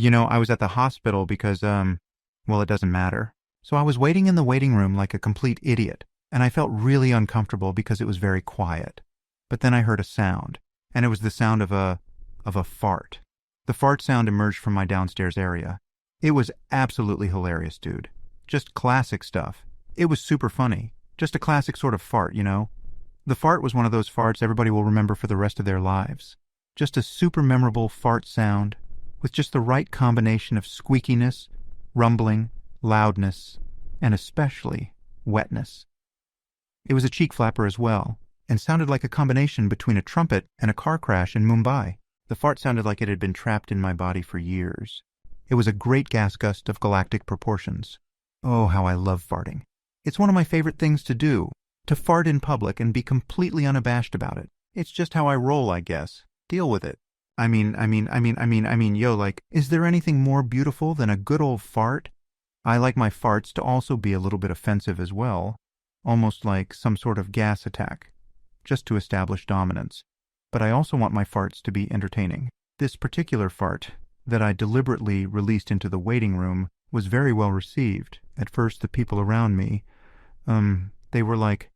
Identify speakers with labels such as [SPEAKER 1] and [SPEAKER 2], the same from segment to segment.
[SPEAKER 1] I was at the hospital because, well, it doesn't matter. So I was waiting in the waiting room like a complete idiot, and I felt really uncomfortable because it was very quiet. But then I heard a sound, and it was the sound of a fart. The fart sound emerged from my downstairs area. It was absolutely hilarious, dude. Just classic stuff. It was super funny. Just a classic sort of fart, you know? The fart was one of those farts everybody will remember for the rest of their lives. Just a super memorable fart sound with just the right combination of squeakiness, rumbling, loudness, and especially wetness. It was a cheek flapper as well, and sounded like a combination between a trumpet and a car crash in Mumbai. The fart sounded like it had been trapped in my body for years. It was a great gas gust of galactic proportions. Oh, how I love farting. It's one of my favorite things to do, to fart in public and be completely unabashed about it. It's just how I roll, I guess. Deal with it. Yo, like, is there anything more beautiful than a good old fart? I like my farts to also be a little bit offensive as well, almost like some sort of gas attack, just to establish dominance. But I also want my farts to be entertaining. This particular fart that I deliberately released into the waiting room was very well received. At first, the people around me, they were like,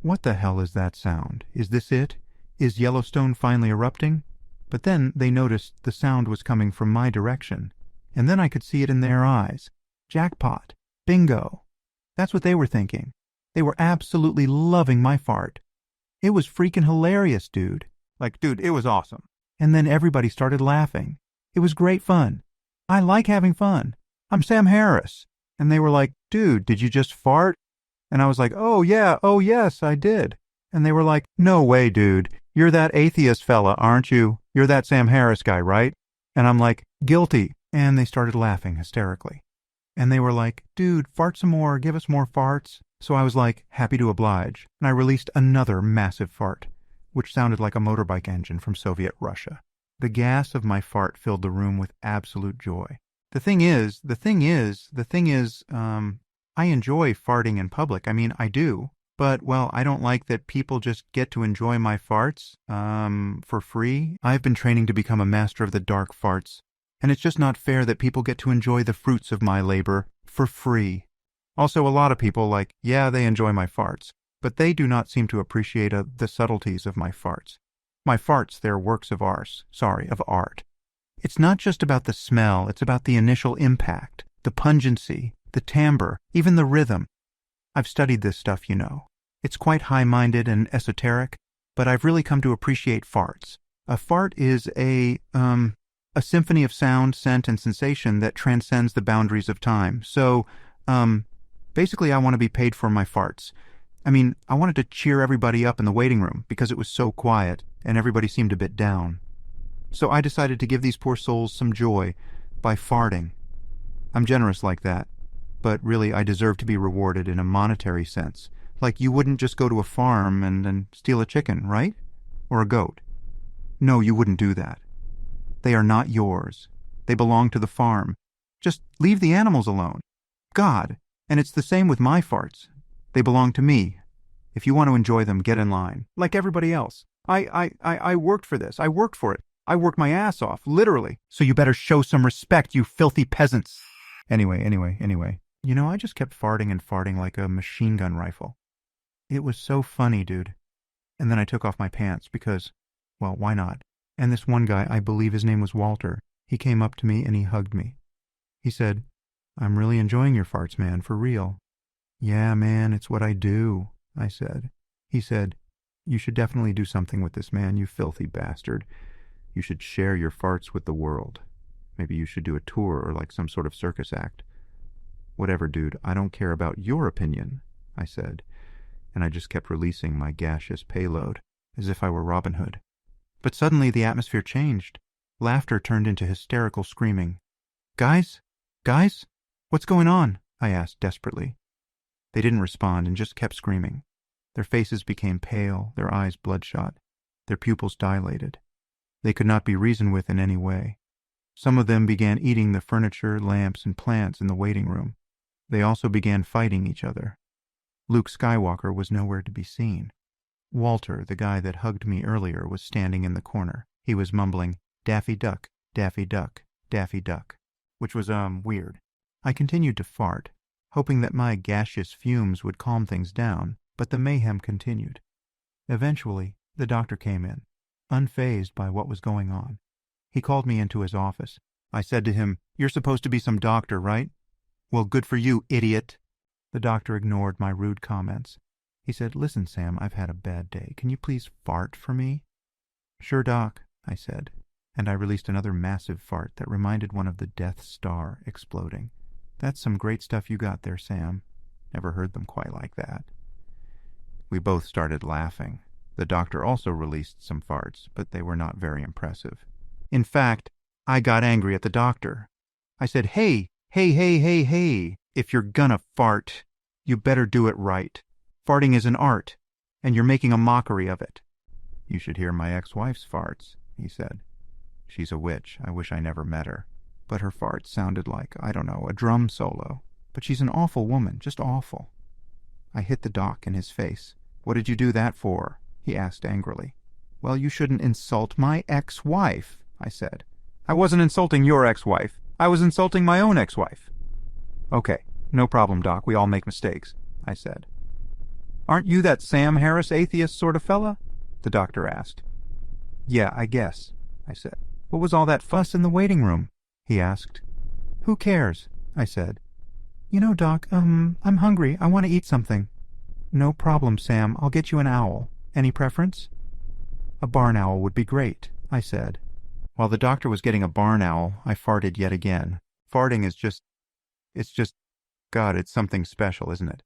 [SPEAKER 1] "What the hell is that sound? Is this it? Is Yellowstone finally erupting?" But then they noticed the sound was coming from my direction, and then I could see it in their eyes. Jackpot. Bingo. That's what they were thinking. They were absolutely loving my fart. It was freaking hilarious, dude. Like, dude, it was awesome. And then everybody started laughing. It was great fun. I like having fun. I'm Sam Harris. And they were like, "Dude, did you just fart?" And I was like, "Oh yeah, oh yes, I did." And they were like, "No way, dude. You're that atheist fella, aren't you? You're that Sam Harris guy, right?" And I'm like, "Guilty." And they started laughing hysterically. And they were like, "Dude, fart some more, give us more farts." So I was like, happy to oblige, and I released another massive fart, which sounded like a motorbike engine from Soviet Russia. The gas of my fart filled the room with absolute joy. The thing is, I enjoy farting in public. I mean, I do. But, well, I don't like that people just get to enjoy my farts, for free. I've been training to become a master of the dark farts, and it's just not fair that people get to enjoy the fruits of my labor for free. Also, a lot of people, they enjoy my farts, but they do not seem to appreciate the subtleties of my farts. My farts, they're works of art. It's not just about the smell, it's about the initial impact, the pungency, the timbre, even the rhythm. I've studied this stuff, you know. It's quite high-minded and esoteric, but I've really come to appreciate farts. A fart is a symphony of sound, scent, and sensation that transcends the boundaries of time. So, basically, I want to be paid for my farts. I mean, I wanted to cheer everybody up in the waiting room because it was so quiet and everybody seemed a bit down. So I decided to give these poor souls some joy by farting. I'm generous like that, but really I deserve to be rewarded in a monetary sense. Like you wouldn't just go to a farm and steal a chicken, right? Or a goat. No, you wouldn't do that. They are not yours. They belong to the farm. Just leave the animals alone. God. And it's the same with my farts. They belong to me. If you want to enjoy them, get in line. Like everybody else. I worked for this. I worked for it. I worked my ass off, literally. So you better show some respect, you filthy peasants. Anyway. You know, I just kept farting and farting like a machine gun rifle. It was so funny, dude. And then I took off my pants because, well, why not? And this one guy, I believe his name was Walter, he came up to me and he hugged me. He said, "I'm really enjoying your farts, man, for real." "Yeah, man, it's what I do," I said. He said, "You should definitely do something with this, man, you filthy bastard. You should share your farts with the world. Maybe you should do a tour or like some sort of circus act." "Whatever, dude, I don't care about your opinion," I said, and I just kept releasing my gaseous payload, as if I were Robin Hood. But suddenly the atmosphere changed. Laughter turned into hysterical screaming. Guys? What's going on?" I asked desperately. They didn't respond and just kept screaming. Their faces became pale, their eyes bloodshot, their pupils dilated. They could not be reasoned with in any way. Some of them began eating the furniture, lamps, and plants in the waiting room. They also began fighting each other. Luke Skywalker was nowhere to be seen. Walter, the guy that hugged me earlier, was standing in the corner. He was mumbling, Daffy Duck, Daffy Duck, which was, weird. I continued to fart, hoping that my gaseous fumes would calm things down, but the mayhem continued. Eventually, the doctor came in, unfazed by what was going on. He called me into his office. I said to him, "You're supposed to be some doctor, right?" "Well, good for you, idiot." The doctor ignored my rude comments. He said, "Listen, Sam, I've had a bad day. Can you please fart for me?" "Sure, Doc," I said, and I released another massive fart that reminded one of the Death Star exploding. "That's some great stuff you got there, Sam. Never heard them quite like that." We both started laughing. The doctor also released some farts, but they were not very impressive. In fact, I got angry at the doctor. I said, hey, if you're gonna fart, you better do it right. Farting is an art, and you're making a mockery of it." "You should hear my ex-wife's farts," he said. "She's a witch. I wish I never met her. But her farts sounded like, I don't know, a drum solo. But she's an awful woman, just awful." I hit the doc in his face. "What did you do that for?" he asked angrily. "Well, you shouldn't insult my ex-wife," I said. "I wasn't insulting your ex-wife. I was insulting my own ex-wife." "Okay, no problem, Doc. We all make mistakes," I said. "Aren't you that Sam Harris atheist sort of fella?" the doctor asked. "Yeah, I guess," I said. "What was all that fuss in the waiting room?" he asked. "Who cares?" I said. "You know, Doc, I'm hungry. I want to eat something." "No problem, Sam. I'll get you an owl. Any preference?" "A barn owl would be great," I said. While the doctor was getting a barn owl, I farted yet again. Farting is God, it's something special, isn't it?